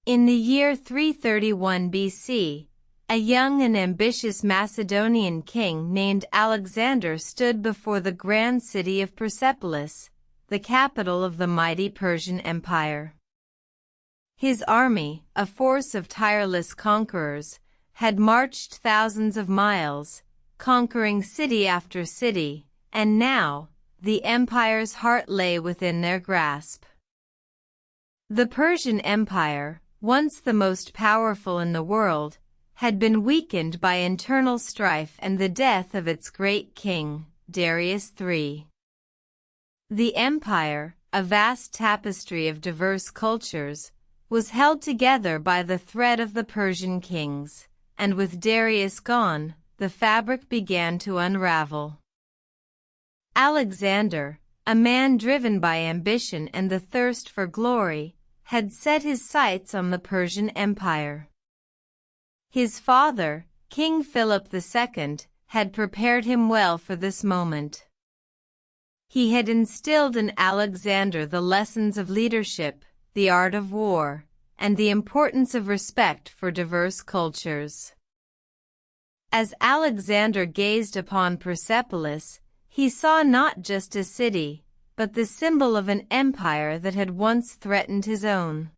In the year 331 BC, a young and ambitious Macedonian king named Alexander stood before the grand city of Persepolis, the capital of the mighty Persian Empire. His army, a force of tireless conquerors, had marched thousands of miles, conquering city after city, and now, the empire's heart lay within their grasp. The Persian Empire, once the most powerful in the world, had been weakened by internal strife and the death of its great king, Darius III. The empire, a vast tapestry of diverse cultures, was held together by the thread of the Persian kings, and with Darius gone, the fabric began to unravel. Alexander, a man driven by ambition and the thirst for glory, had set his sights on the Persian Empire. His father, King Philip II, had prepared him well for this moment. He had instilled in Alexander the lessons of leadership, the art of war, and the importance of respect for diverse cultures. As Alexander gazed upon Persepolis, he saw not just a city, but the symbol of an empire that had once threatened his own.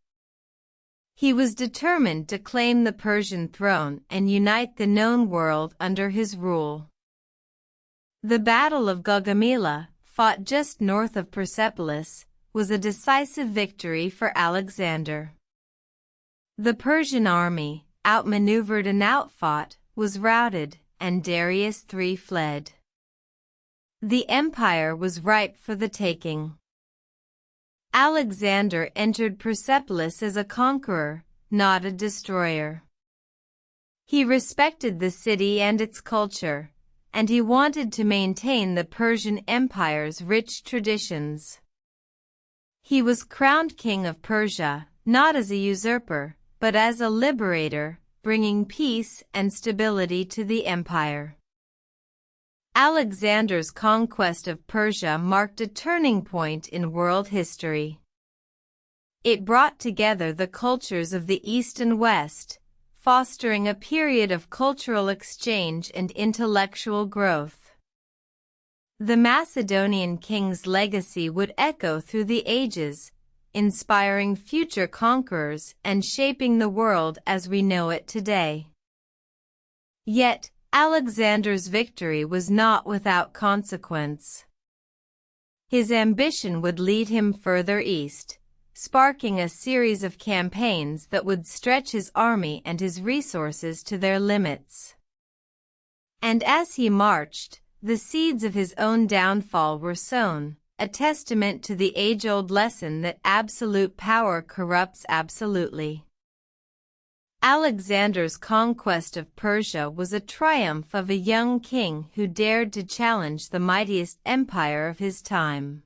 He was determined to claim the Persian throne and unite the known world under his rule. The Battle of Gaugamela, fought just north of Persepolis, was a decisive victory for Alexander. The Persian army, outmaneuvered and outfought, was routed, and Darius III fled. The empire was ripe for the taking. Alexander entered Persepolis as a conqueror, not a destroyer. He respected the city and its culture, and he wanted to maintain the Persian Empire's rich traditions. He was crowned king of Persia, not as a usurper, but as a liberator, bringing peace and stability to the empire. Alexander's conquest of Persia marked a turning point in world history. It brought together the cultures of the East and West, fostering a period of cultural exchange and intellectual growth. The Macedonian king's legacy would echo through the ages, inspiring future conquerors and shaping the world as we know it today. Yet, Alexander's victory was not without consequence. His ambition would lead him further east, sparking a series of campaigns that would stretch his army and his resources to their limits. And as he marched, the seeds of his own downfall were sown, a testament to the age-old lesson that absolute power corrupts absolutely. Alexander's conquest of Persia was a triumph of a young king who dared to challenge the mightiest empire of his time.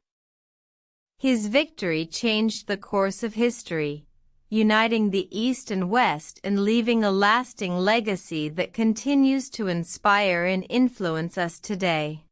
His victory changed the course of history, uniting the East and West and leaving a lasting legacy that continues to inspire and influence us today.